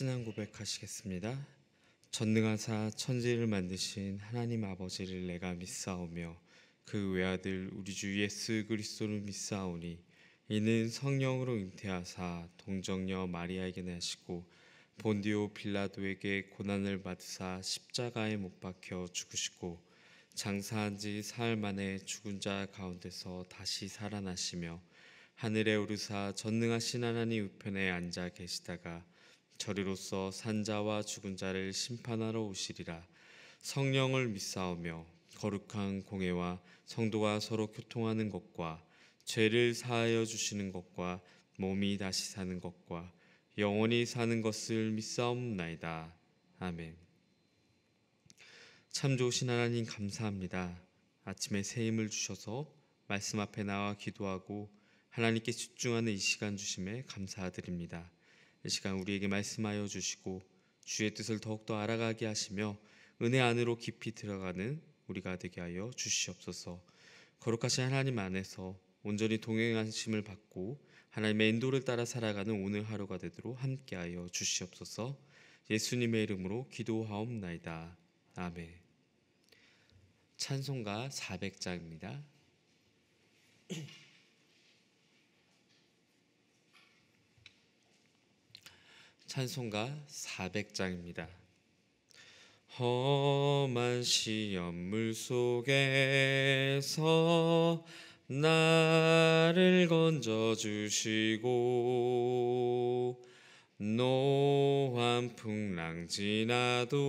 신앙 고백하시겠습니다. 전능하사 천지를 만드신 하나님 아버지를 내가 믿사오며 그 외아들 우리 주 예수 그리스도를 믿사오니 이는 성령으로 잉태하사 동정녀 마리아에게 나시고 본디오 빌라도에게 고난을 받으사 십자가에 못 박혀 죽으시고 장사한 지 사흘 만에 죽은 자 가운데서 다시 살아나시며 하늘에 오르사 전능하신 하나님 우편에 앉아 계시다가 저리로서 산자와 죽은 자를 심판하러 오시리라. 성령을 믿사오며 거룩한 공회와 성도가 서로 교통하는 것과 죄를 사하여 주시는 것과 몸이 다시 사는 것과 영원히 사는 것을 믿사옵나이다. 아멘. 참 좋으신 하나님 감사합니다. 아침에 새 힘을 주셔서 말씀 앞에 나와 기도하고 하나님께 집중하는 이 시간 주심에 감사드립니다. 이 시간 우리에게 말씀하여 주시고 주의 뜻을 더욱더 알아가게 하시며 은혜 안으로 깊이 들어가는 우리가 되게 하여 주시옵소서. 거룩하신 하나님 안에서 온전히 동행하심을 받고 하나님의 인도를 따라 살아가는 오늘 하루가 되도록 함께하여 주시옵소서. 예수님의 이름으로 기도하옵나이다. 아멘. 찬송가 400장입니다. 찬송가 400장입니다. 험한 시험물 속에서 나를 건져주시고 노한 풍랑 지나도록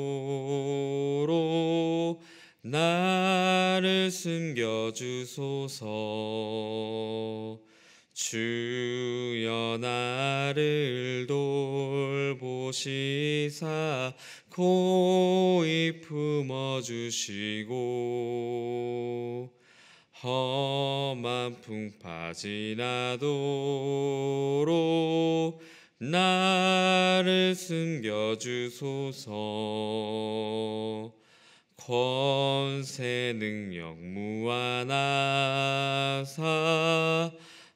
나를 숨겨주소서. 주여 나를 돌보시사 고이 품어주시고 험한 풍파 지나도록 나를 숨겨주소서. 권세 능력 무한하사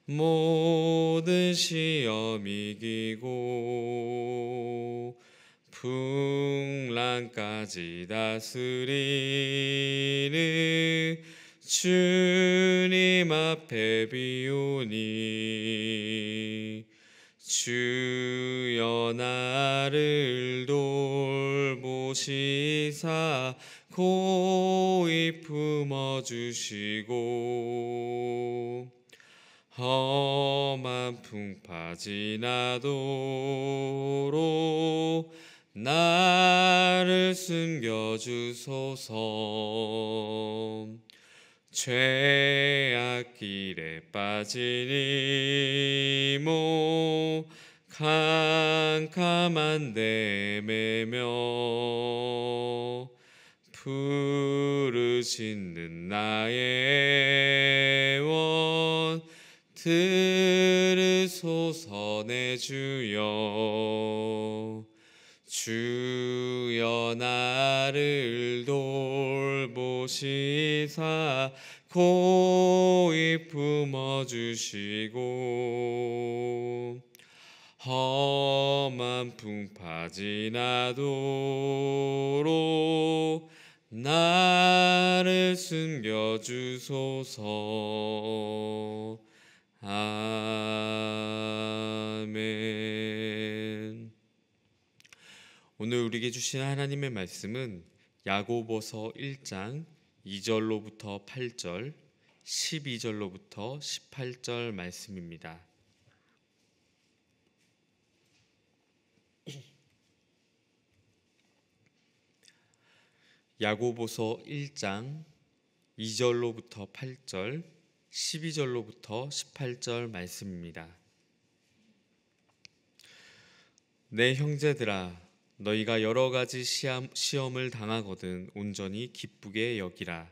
모든 시험 이기고 풍랑까지 다스리는 주님 앞에 비오니 주여 나를 돌보시사 고이 품어주시고 험한 풍파 지나도록 나를 숨겨주소서. 죄악 길에 빠지니 모 캄캄한 데 매며 부르짖는 나의 원 들으소서. 내 주여 주여 나를 돌보시사 고이 품어주시고 험한 풍파 지나도록 나를 숨겨주소서. 아멘. 오늘 우리에게 주신 하나님의 말씀은 야고보서 1장 2절로부터 8절, 12절로부터 18절 말씀입니다. 야고보서 1장 2절로부터 8절, 12절로부터 18절 말씀입니다. 내 형제들아, 너희가 여러 가지 시험을 당하거든 온전히 기쁘게 여기라.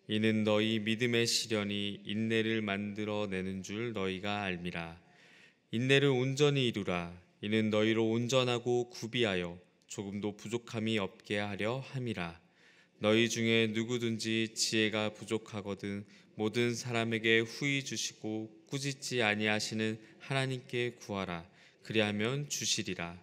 이는 너희 믿음의 시련이 인내를 만들어내는 줄 너희가 알미라. 인내를 온전히 이루라. 이는 너희로 온전하고 구비하여 조금도 부족함이 없게 하려 함이라. 너희 중에 누구든지 지혜가 부족하거든 모든 사람에게 후히 주시고 꾸짖지 아니하시는 하나님께 구하라. 그리하면 주시리라.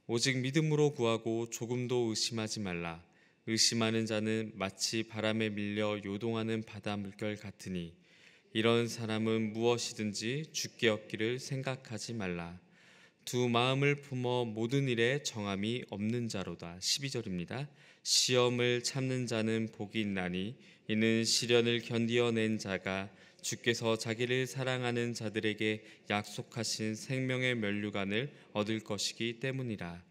오직 믿음으로 구하고 조금도 의심하지 말라. 의심하는 자는 마치 바람에 밀려 요동하는 바다 물결 같으니 이런 사람은 무엇이든지 주께 얻기를 생각하지 말라. 두 마음을 품어 모든 일에 정함이 없는 자로다. 12절입니다. 시험을 참는 자는 복이 있나니 이는 시련을 견디어낸 자가 주께서 자기를 사랑하는 자들에게 약속하신 생명의 면류관을 얻을 것이기 때문이라.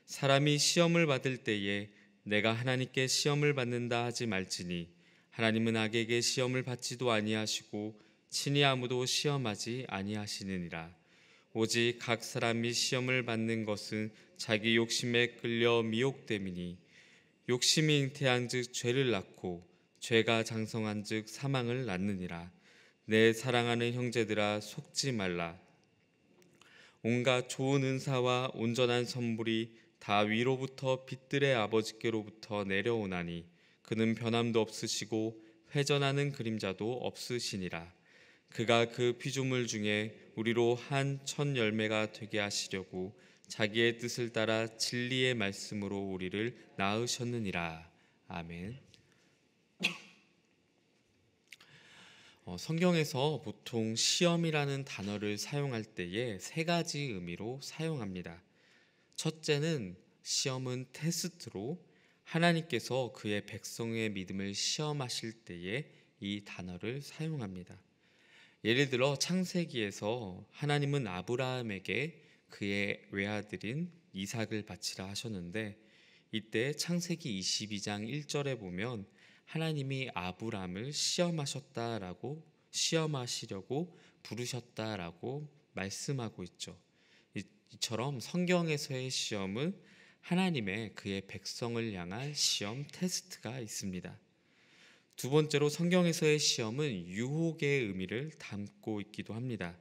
사람이 시험을 받을 때에 내가 하나님께 시험을 받는다 하지 말지니 하나님은 악에게 시험을 받지도 아니하시고 친히 아무도 시험하지 아니하시느니라. 오직 각 사람이 시험을 받는 것은 자기 욕심에 끌려 미혹됨이니 욕심이 잉태한즉 죄를 낳고 죄가 장성한즉 사망을 낳느니라. 내 사랑하는 형제들아 속지 말라. 온갖 좋은 은사와 온전한 선물이 다 위로부터 빛들의 아버지께로부터 내려오나니 그는 변함도 없으시고 회전하는 그림자도 없으시니라. 그가 그 피조물 중에 우리로 한 첫 열매가 되게 하시려고 자기의 뜻을 따라 진리의 말씀으로 우리를 낳으셨느니라. 아멘. 성경에서 보통 시험이라는 단어를 사용할 때에 세 가지 의미로 사용합니다. 첫째는 시험은 테스트로 하나님께서 그의 백성의 믿음을 시험하실 때에 이 단어를 사용합니다. 예를 들어 창세기에서 하나님은 아브라함에게 그의 외아들인 이삭을 바치라 하셨는데 이때 창세기 22장 1절에 보면 하나님이 아브라함을 시험하시려고 부르셨다라고 말씀하고 있죠. 이처럼 성경에서의 시험은 하나님의 그의 백성을 향한 시험 테스트가 있습니다. 두 번째로 성경에서의 시험은 유혹의 의미를 담고 있기도 합니다.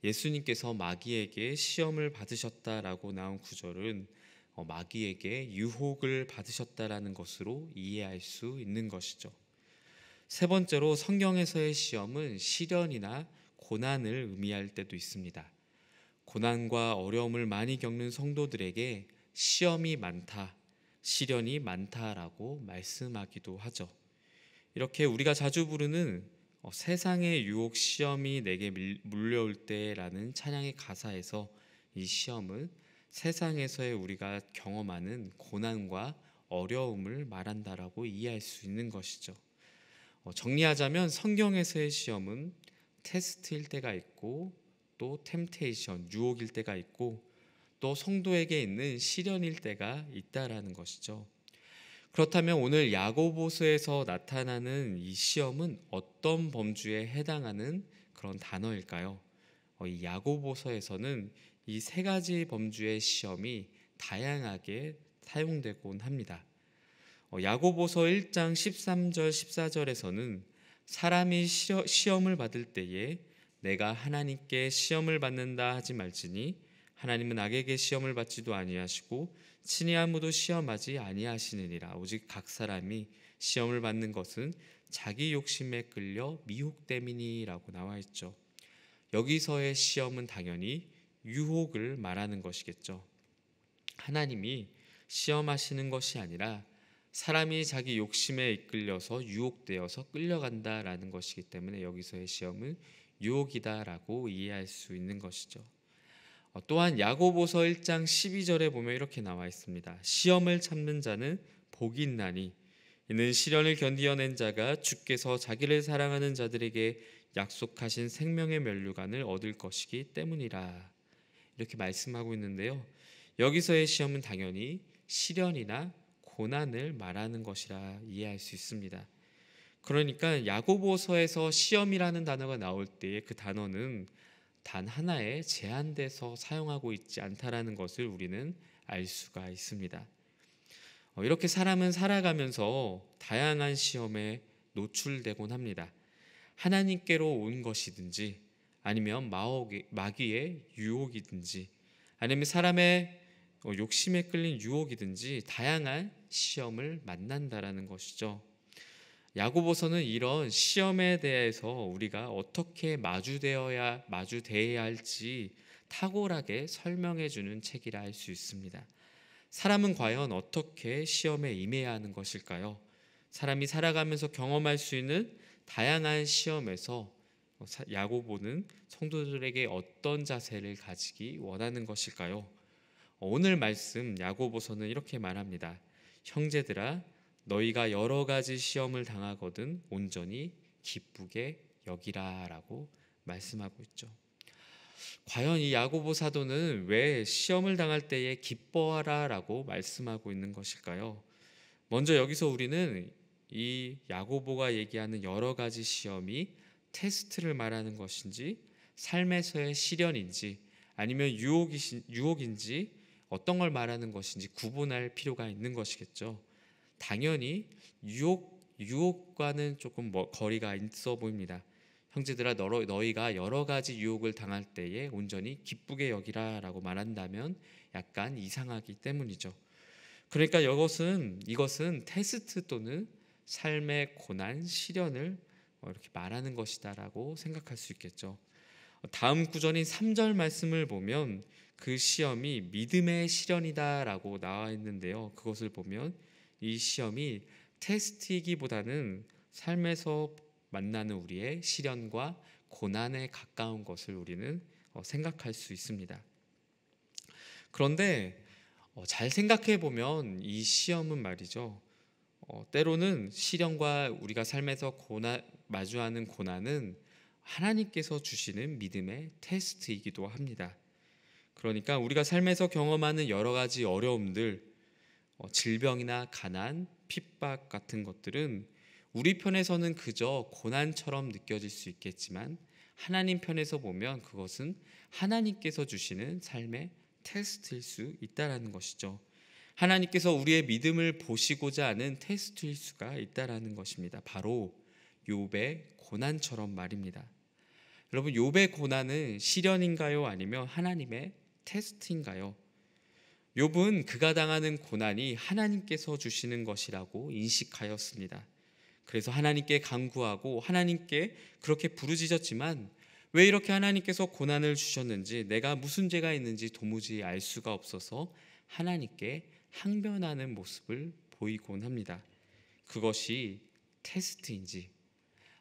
예수님께서 마귀에게 시험을 받으셨다라고 나온 구절은 마귀에게 유혹을 받으셨다라는 것으로 이해할 수 있는 것이죠. 세 번째로 성경에서의 시험은 시련이나 고난을 의미할 때도 있습니다. 고난과 어려움을 많이 겪는 성도들에게 시험이 많다, 시련이 많다라고 말씀하기도 하죠. 이렇게 우리가 자주 부르는 세상의 유혹 시험이 내게 물려올 때라는 찬양의 가사에서 이 시험은 세상에서의 우리가 경험하는 고난과 어려움을 말한다라고 이해할 수 있는 것이죠. 정리하자면 성경에서의 시험은 테스트일 때가 있고 또 템테이션, 유혹일 때가 있고 또 성도에게 있는 시련일 때가 있다라는 것이죠. 그렇다면 오늘 야고보서에서 나타나는 이 시험은 어떤 범주에 해당하는 그런 단어일까요? 이 야고보서에서는 이 세 가지 범주의 시험이 다양하게 사용되곤 합니다. 야고보서 1장 13절 14절에서는 사람이 시험을 받을 때에 내가 하나님께 시험을 받는다 하지 말지니 하나님은 악에게 시험을 받지도 아니하시고 친히 아무도 시험하지 아니하시느니라. 오직 각 사람이 시험을 받는 것은 자기 욕심에 끌려 미혹됨이니라고 나와 있죠. 여기서의 시험은 당연히 유혹을 말하는 것이겠죠. 하나님이 시험하시는 것이 아니라 사람이 자기 욕심에 이끌려서 유혹되어서 끌려간다라는 것이기 때문에 여기서의 시험은 유혹이다라고 이해할 수 있는 것이죠. 또한 야고보서 1장 12절에 보면 이렇게 나와 있습니다. 시험을 참는 자는 복이 있나니 이는 시련을 견디어낸 자가 주께서 자기를 사랑하는 자들에게 약속하신 생명의 면류관을 얻을 것이기 때문이라. 이렇게 말씀하고 있는데요. 여기서의 시험은 당연히 시련이나 고난을 말하는 것이라 이해할 수 있습니다. 그러니까 야고보서에서 시험이라는 단어가 나올 때 그 단어는 단 하나에 제한돼서 사용하고 있지 않다라는 것을 우리는 알 수가 있습니다. 이렇게 사람은 살아가면서 다양한 시험에 노출되곤 합니다. 하나님께로 온 것이든지 아니면 마귀의 유혹이든지 아니면 사람의 욕심에 끌린 유혹이든지 다양한 시험을 만난다라는 것이죠. 야고보서는 이런 시험에 대해서 우리가 어떻게 마주대해야 할지 탁월하게 설명해 주는 책이라 할 수 있습니다. 사람은 과연 어떻게 시험에 임해야 하는 것일까요? 사람이 살아가면서 경험할 수 있는 다양한 시험에서 야고보는 성도들에게 어떤 자세를 가지기 원하는 것일까요? 오늘 말씀 야고보서는 이렇게 말합니다. 형제들아, 너희가 여러 가지 시험을 당하거든 온전히 기쁘게 여기라라고 말씀하고 있죠. 과연 이 야고보 사도는 왜 시험을 당할 때에 기뻐하라라고 말씀하고 있는 것일까요? 먼저 여기서 우리는 이 야고보가 얘기하는 여러 가지 시험이 테스트를 말하는 것인지 삶에서의 시련인지 아니면 유혹인지 어떤 걸 말하는 것인지 구분할 필요가 있는 것이겠죠. 당연히 유혹과는 조금 거리가 있어 보입니다. 형제들아, 너희가 여러 가지 유혹을 당할 때에 온전히 기쁘게 여기라라고 말한다면 약간 이상하기 때문이죠. 그러니까 이것은 테스트 또는 삶의 고난, 시련을 이렇게 말하는 것이다라고 생각할 수 있겠죠. 다음 구절인 3절 말씀을 보면 그 시험이 믿음의 시련이다라고 나와 있는데요. 그것을 보면 이 시험이 테스트이기보다는 삶에서 만나는 우리의 시련과 고난에 가까운 것을 우리는 생각할 수 있습니다. 그런데 잘 생각해 보면 이 시험은 말이죠. 때로는 시련과 우리가 삶에서 마주하는 고난은 하나님께서 주시는 믿음의 테스트이기도 합니다. 그러니까 우리가 삶에서 경험하는 여러 가지 어려움들, 질병이나 가난, 핍박 같은 것들은 우리 편에서는 그저 고난처럼 느껴질 수 있겠지만 하나님 편에서 보면 그것은 하나님께서 주시는 삶의 테스트일 수 있다라는 것이죠. 하나님께서 우리의 믿음을 보시고자 하는 테스트일 수가 있다라는 것입니다. 바로 욥의 고난처럼 말입니다. 여러분, 욥의 고난은 시련인가요? 아니면 하나님의 테스트인가요? 욥은 그가 당하는 고난이 하나님께서 주시는 것이라고 인식하였습니다. 그래서 하나님께 간구하고 하나님께 그렇게 부르짖었지만 왜 이렇게 하나님께서 고난을 주셨는지, 내가 무슨 죄가 있는지 도무지 알 수가 없어서 하나님께 항변하는 모습을 보이곤 합니다. 그것이 테스트인지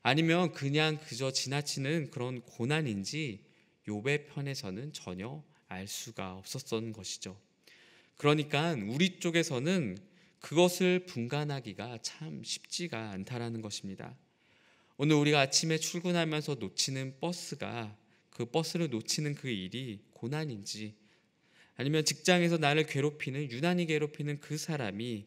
아니면 그냥 그저 지나치는 그런 고난인지 욥의 편에서는 전혀 알 수가 없었던 것이죠. 그러니까 우리 쪽에서는 그것을 분간하기가 참 쉽지가 않다라는 것입니다. 오늘 우리가 아침에 출근하면서 놓치는 버스가, 그 버스를 놓치는 그 일이 고난인지, 아니면 직장에서 나를 유난히 괴롭히는 그 사람이,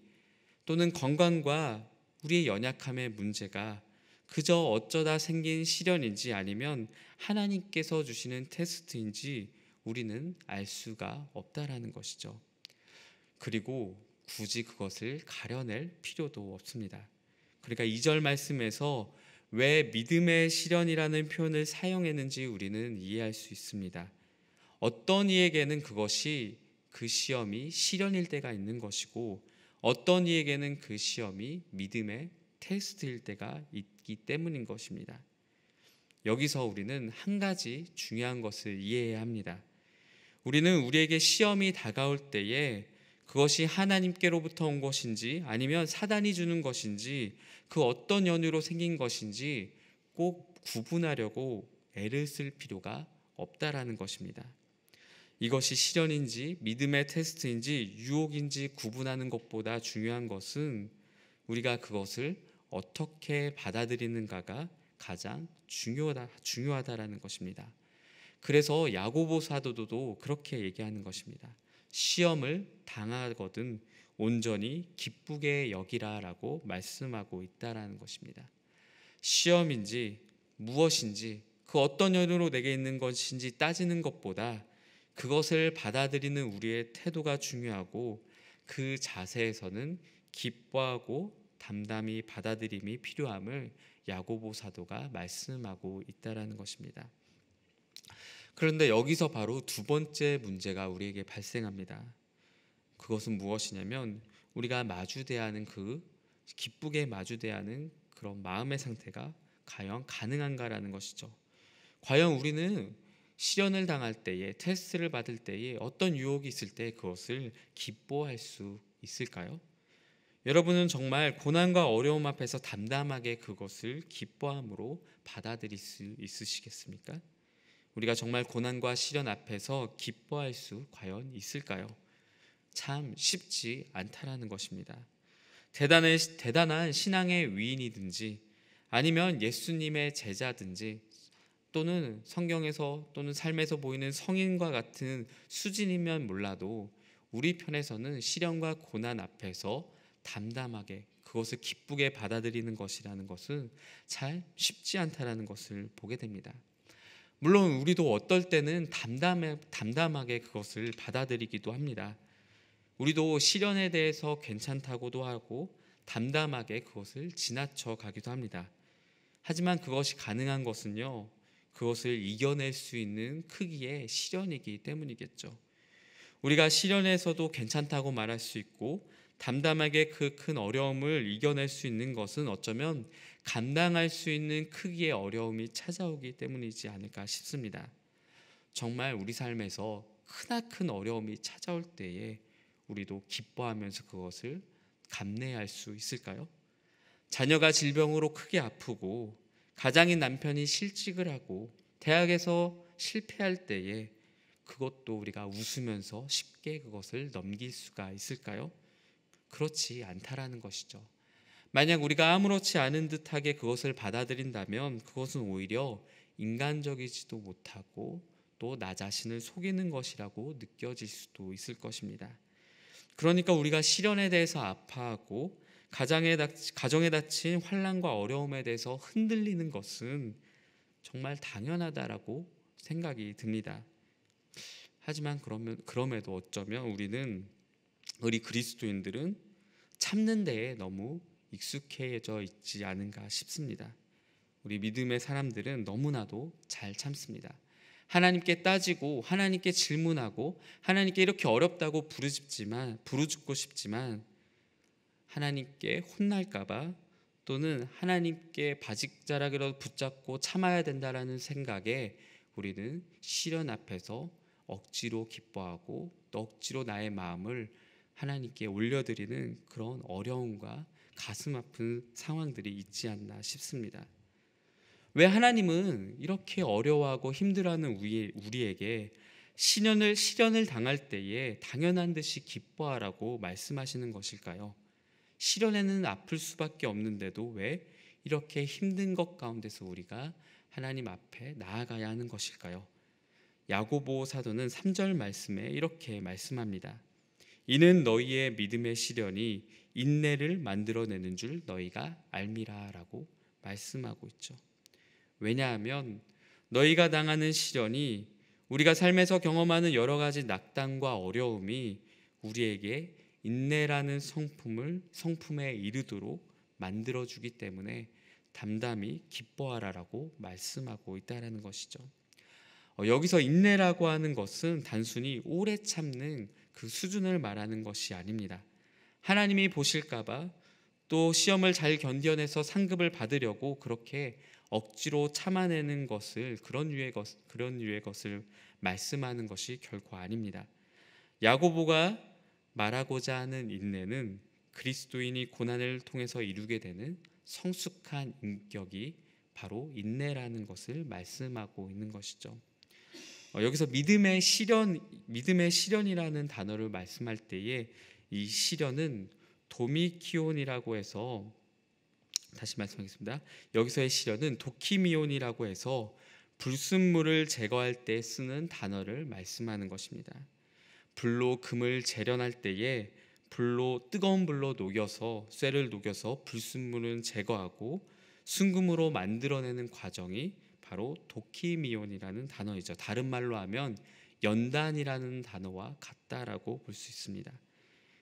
또는 건강과 우리의 연약함의 문제가 그저 어쩌다 생긴 시련인지 아니면 하나님께서 주시는 테스트인지 우리는 알 수가 없다라는 것이죠. 그리고 굳이 그것을 가려낼 필요도 없습니다. 그러니까 2절 말씀에서 왜 믿음의 시련이라는 표현을 사용했는지 우리는 이해할 수 있습니다. 어떤 이에게는 그것이, 그 시험이 시련일 때가 있는 것이고 어떤 이에게는 그 시험이 믿음의 테스트일 때가 있기 때문인 것입니다. 여기서 우리는 한 가지 중요한 것을 이해해야 합니다. 우리는 우리에게 시험이 다가올 때에 그것이 하나님께로부터 온 것인지 아니면 사단이 주는 것인지 그 어떤 연유로 생긴 것인지 꼭 구분하려고 애를 쓸 필요가 없다라는 것입니다. 이것이 시련인지 믿음의 테스트인지 유혹인지 구분하는 것보다 중요한 것은 우리가 그것을 어떻게 받아들이는가가 가장 중요하다라는 것입니다. 그래서 야고보 사도도 그렇게 얘기하는 것입니다. 시험을 당하거든 온전히 기쁘게 여기라라고 말씀하고 있다라는 것입니다. 시험인지 무엇인지 그 어떤 연유로 내게 있는 것인지 따지는 것보다 그것을 받아들이는 우리의 태도가 중요하고 그 자세에서는 기뻐하고 담담히 받아들임이 필요함을 야고보 사도가 말씀하고 있다라는 것입니다. 그런데 여기서 바로 두 번째 문제가 우리에게 발생합니다. 그것은 무엇이냐면 우리가 마주대하는 기쁘게 마주대하는 그런 마음의 상태가 과연 가능한가라는 것이죠. 과연 우리는 시련을 당할 때에, 테스트를 받을 때에, 어떤 유혹이 있을 때 그것을 기뻐할 수 있을까요? 여러분은 정말 고난과 어려움 앞에서 담담하게 그것을 기뻐함으로 받아들일 수 있으시겠습니까? 우리가 정말 고난과 시련 앞에서 기뻐할 수 과연 있을까요? 참 쉽지 않다라는 것입니다. 대단한 신앙의 위인이든지 아니면 예수님의 제자든지 또는 성경에서 또는 삶에서 보이는 성인과 같은 수준이면 몰라도 우리 편에서는 시련과 고난 앞에서 담담하게 그것을 기쁘게 받아들이는 것이라는 것은 참 쉽지 않다라는 것을 보게 됩니다. 물론 우리도 어떨 때는 담담하게 그것을 받아들이기도 합니다. 우리도 시련에 대해서 괜찮다고도 하고 담담하게 그것을 지나쳐 가기도 합니다. 하지만 그것이 가능한 것은요, 그것을 이겨낼 수 있는 크기의 시련이기 때문이겠죠. 우리가 시련에서도 괜찮다고 말할 수 있고 담담하게 그 큰 어려움을 이겨낼 수 있는 것은 어쩌면 감당할 수 있는 크기의 어려움이 찾아오기 때문이지 않을까 싶습니다. 정말 우리 삶에서 크나큰 어려움이 찾아올 때에 우리도 기뻐하면서 그것을 감내할 수 있을까요? 자녀가 질병으로 크게 아프고 가장인 남편이 실직을 하고 대학에서 실패할 때에 그것도 우리가 웃으면서 쉽게 그것을 넘길 수가 있을까요? 그렇지 않다라는 것이죠. 만약 우리가 아무렇지 않은 듯하게 그것을 받아들인다면 그것은 오히려 인간적이지도 못하고 또 나 자신을 속이는 것이라고 느껴질 수도 있을 것입니다. 그러니까 우리가 시련에 대해서 아파하고 가정에 닥친 환난과 어려움에 대해서 흔들리는 것은 정말 당연하다라고 생각이 듭니다. 하지만 그럼에도 어쩌면 우리 그리스도인들은 참는 데에 너무 익숙해져 있지 않은가 싶습니다. 우리 믿음의 사람들은 너무나도 잘 참습니다. 하나님께 따지고 하나님께 질문하고 하나님께 이렇게 어렵다고 부르짖고 싶지만 하나님께 혼날까봐 또는 하나님께 바짓자락이라도 붙잡고 참아야 된다라는 생각에 우리는 시련 앞에서 억지로 기뻐하고 또 억지로 나의 마음을 하나님께 올려드리는 그런 어려움과 가슴 아픈 상황들이 있지 않나 싶습니다. 왜 하나님은 이렇게 어려워하고 힘들어하는 우리에게 시련을 당할 때에 당연한 듯이 기뻐하라고 말씀하시는 것일까요? 시련에는 아플 수밖에 없는데도 왜 이렇게 힘든 것 가운데서 우리가 하나님 앞에 나아가야 하는 것일까요? 야고보 사도는 3절 말씀에 이렇게 말씀합니다. 이는 너희의 믿음의 시련이 인내를 만들어내는 줄 너희가 알미라 라고 말씀하고 있죠. 왜냐하면 너희가 당하는 시련이 우리가 삶에서 경험하는 여러 가지 낙담과 어려움이 우리에게 인내라는 성품에 이르도록 만들어주기 때문에 담담히 기뻐하라라고 말씀하고 있다는 것이죠. 여기서 인내라고 하는 것은 단순히 오래 참는 그 수준을 말하는 것이 아닙니다. 하나님이 보실까봐 또 시험을 잘 견뎌내서 상급을 받으려고 그렇게 억지로 참아내는 것을 그런 유의 것을 말씀하는 것이 결코 아닙니다. 야고보가 말하고자 하는 인내는 그리스도인이 고난을 통해서 이루게 되는 성숙한 인격이 바로 인내라는 것을 말씀하고 있는 것이죠. 여기서 믿음의 시련이라는 단어를 말씀할 때에 이 시련은 도미키온이라고 해서 다시 말씀하겠습니다. 여기서의 시련은 도키미온이라고 해서 불순물을 제거할 때 쓰는 단어를 말씀하는 것입니다. 불로 금을 재련할 때에 뜨거운 불로 쇠를 녹여서 불순물은 제거하고 순금으로 만들어내는 과정이 바로 도키미온이라는 단어이죠. 다른 말로 하면 연단이라는 단어와 같다라고 볼 수 있습니다.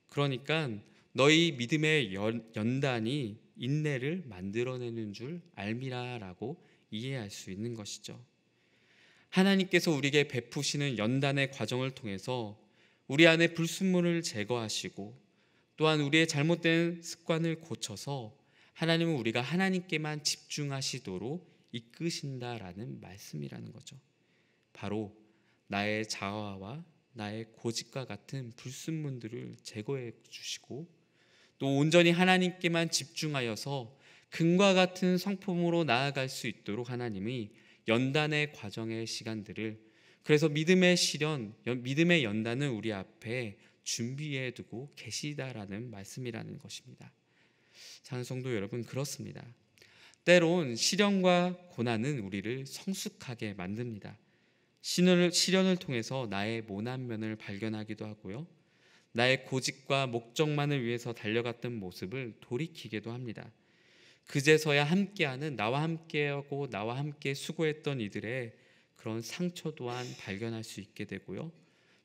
그러니까 너희 믿음의 연단이 인내를 만들어내는 줄 알미라라고 이해할 수 있는 것이죠. 하나님께서 우리에게 베푸시는 연단의 과정을 통해서 우리 안에 불순물을 제거하시고 또한 우리의 잘못된 습관을 고쳐서 하나님은 우리가 하나님께만 집중하시도록 이끄신다라는 말씀이라는 거죠. 바로 나의 자아와 나의 고집과 같은 불순물들을 제거해 주시고 또 온전히 하나님께만 집중하여서 금과 같은 성품으로 나아갈 수 있도록 하나님이 연단의 과정의 시간들을, 그래서 믿음의 연단은 우리 앞에 준비해 두고 계시다라는 말씀이라는 것입니다. 사랑하는 성도 여러분, 그렇습니다. 때론 시련과 고난은 우리를 성숙하게 만듭니다. 시련을 통해서 나의 모난 면을 발견하기도 하고요, 나의 고집과 목적만을 위해서 달려갔던 모습을 돌이키기도 합니다. 그제서야 함께하는, 나와 함께하고 나와 함께 수고했던 이들의 그런 상처 또한 발견할 수 있게 되고요,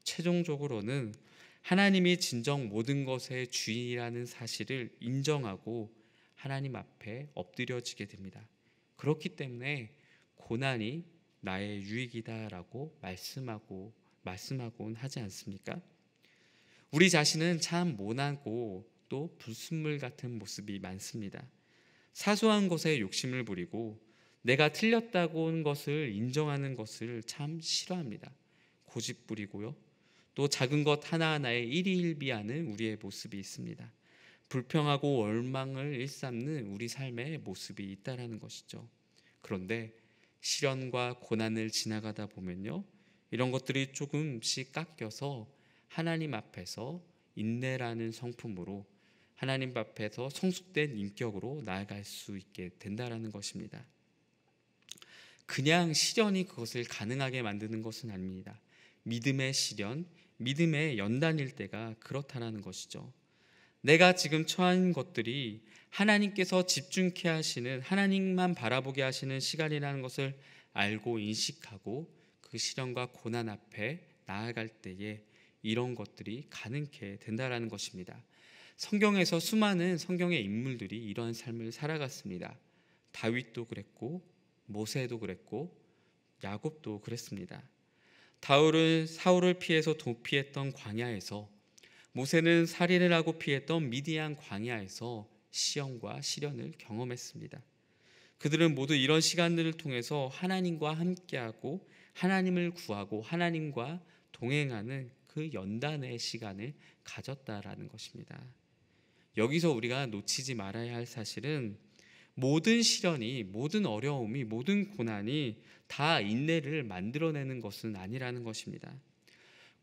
최종적으로는 하나님이 진정 모든 것의 주인이라는 사실을 인정하고 하나님 앞에 엎드려지게 됩니다. 그렇기 때문에 고난이 나의 유익이다라고 말씀하곤 하지 않습니까? 우리 자신은 참 모나고 또 불순물 같은 모습이 많습니다. 사소한 것에 욕심을 부리고 내가 틀렸다고 한 것을 인정하는 것을 참 싫어합니다. 고집 부리고요, 또 작은 것 하나하나에 일희일비하는 우리의 모습이 있습니다. 불평하고 원망을 일삼는 우리 삶의 모습이 있다라는 것이죠. 그런데 시련과 고난을 지나가다 보면요, 이런 것들이 조금씩 깎여서 하나님 앞에서 인내라는 성품으로, 하나님 앞에서 성숙된 인격으로 나아갈 수 있게 된다라는 것입니다. 그냥 시련이 그것을 가능하게 만드는 것은 아닙니다. 믿음의 시련, 믿음의 연단일 때가 그렇다라는 것이죠. 내가 지금 처한 것들이 하나님께서 집중케 하시는, 하나님만 바라보게 하시는 시간이라는 것을 알고 인식하고 그 시련과 고난 앞에 나아갈 때에 이런 것들이 가능케 된다라는 것입니다. 성경에서 수많은 성경의 인물들이 이러한 삶을 살아갔습니다. 다윗도 그랬고 모세도 그랬고 야곱도 그랬습니다. 다윗은 사울을 피해서 도피했던 광야에서, 모세는 살인을 하고 피했던 미디안 광야에서 시험과 시련을 경험했습니다. 그들은 모두 이런 시간들을 통해서 하나님과 함께하고 하나님을 구하고 하나님과 동행하는 그 연단의 시간을 가졌다라는 것입니다. 여기서 우리가 놓치지 말아야 할 사실은 모든 시련이, 모든 어려움이, 모든 고난이 다 인내를 만들어내는 것은 아니라는 것입니다.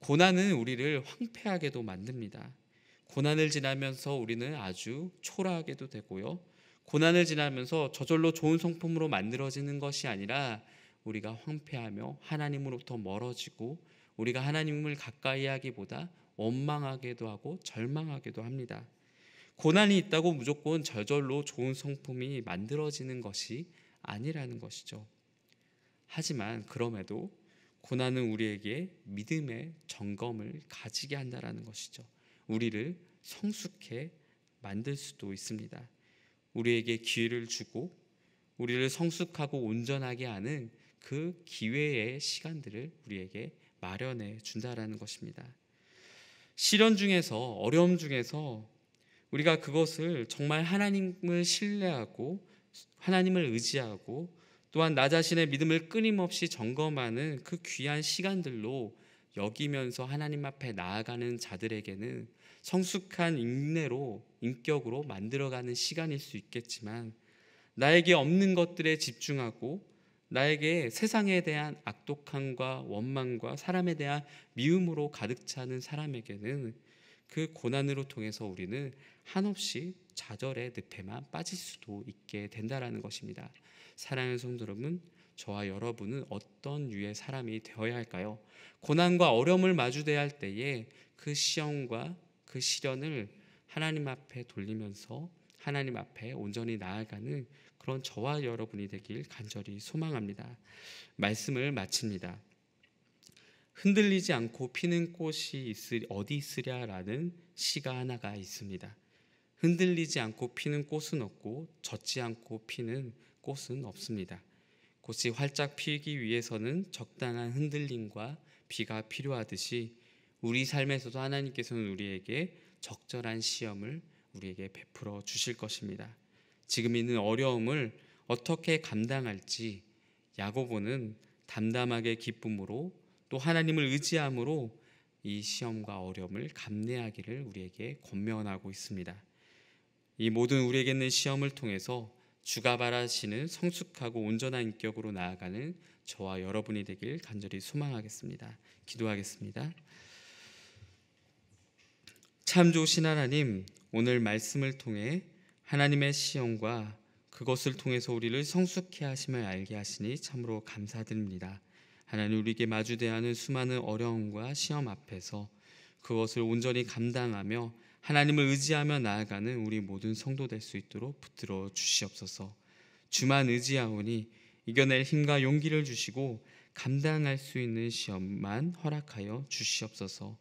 고난은 우리를 황폐하게도 만듭니다. 고난을 지나면서 우리는 아주 초라하게도 되고요, 고난을 지나면서 저절로 좋은 성품으로 만들어지는 것이 아니라 우리가 황폐하며 하나님으로부터 멀어지고 우리가 하나님을 가까이 하기보다 원망하게도 하고 절망하게도 합니다. 고난이 있다고 무조건 저절로 좋은 성품이 만들어지는 것이 아니라는 것이죠. 하지만 그럼에도 고난은 우리에게 믿음의 점검을 가지게 한다라는 것이죠. 우리를 성숙해 만들 수도 있습니다. 우리에게 기회를 주고 우리를 성숙하고 온전하게 하는 그 기회의 시간들을 우리에게 마련해 준다라는 것입니다. 시련 중에서, 어려움 중에서 우리가 그것을 정말 하나님을 신뢰하고 하나님을 의지하고 또한 나 자신의 믿음을 끊임없이 점검하는 그 귀한 시간들로 여기면서 하나님 앞에 나아가는 자들에게는 성숙한 인내로, 인격으로 만들어가는 시간일 수 있겠지만, 나에게 없는 것들에 집중하고 나에게 세상에 대한 악독함과 원망과 사람에 대한 미움으로 가득 차는 사람에게는 그 고난으로 통해서 우리는 한없이 좌절의 늪에만 빠질 수도 있게 된다라는 것입니다. 사랑하는 성도 여러분, 저와 여러분은 어떤 유의 사람이 되어야 할까요? 고난과 어려움을 마주대야 할 때에 그 시험과 그 시련을 하나님 앞에 돌리면서 하나님 앞에 온전히 나아가는 그런 저와 여러분이 되길 간절히 소망합니다. 말씀을 마칩니다. 흔들리지 않고 피는 꽃이 어디 있으랴라는 시가 하나가 있습니다. 흔들리지 않고 피는 꽃은 없고 젖지 않고 피는 꽃은 없습니다. 꽃이 활짝 피기 위해서는 적당한 흔들림과 비가 필요하듯이 우리 삶에서도 하나님께서는 우리에게 적절한 시험을 우리에게 베풀어 주실 것입니다. 지금 있는 어려움을 어떻게 감당할지 야고보는 담담하게 기쁨으로 또 하나님을 의지함으로 이 시험과 어려움을 감내하기를 우리에게 권면하고 있습니다. 이 모든 우리에게 있는 시험을 통해서 주가 바라시는 성숙하고 온전한 인격으로 나아가는 저와 여러분이 되길 간절히 소망하겠습니다. 기도하겠습니다. 참 좋으신 하나님, 오늘 말씀을 통해 하나님의 시험과 그것을 통해서 우리를 성숙케 하심을 알게 하시니 참으로 감사드립니다. 하나님, 우리에게 마주대하는 수많은 어려움과 시험 앞에서 그것을 온전히 감당하며 하나님을 의지하며 나아가는 우리 모든 성도 될 수 있도록 붙들어 주시옵소서. 주만 의지하오니 이겨낼 힘과 용기를 주시고 감당할 수 있는 시험만 허락하여 주시옵소서.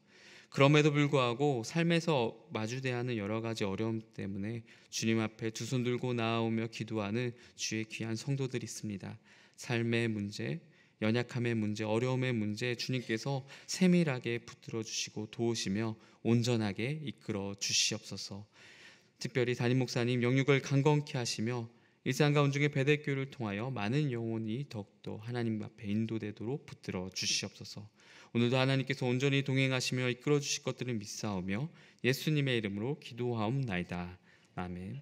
그럼에도 불구하고 삶에서 마주대하는 여러 가지 어려움 때문에 주님 앞에 두 손 들고 나아오며 기도하는 주의 귀한 성도들이 있습니다. 삶의 문제, 연약함의 문제, 어려움의 문제 주님께서 세밀하게 붙들어 주시고 도우시며 온전하게 이끌어 주시옵소서. 특별히 담임 목사님 영육을 강건케 하시며 일상 가운 중에 배대교를 통하여 많은 영혼이 더욱더 하나님 앞에 인도되도록 붙들어 주시옵소서. 오늘도 하나님께서 온전히 동행하시며 이끌어 주실 것들을 믿사오며 예수님의 이름으로 기도하옵나이다. 아멘.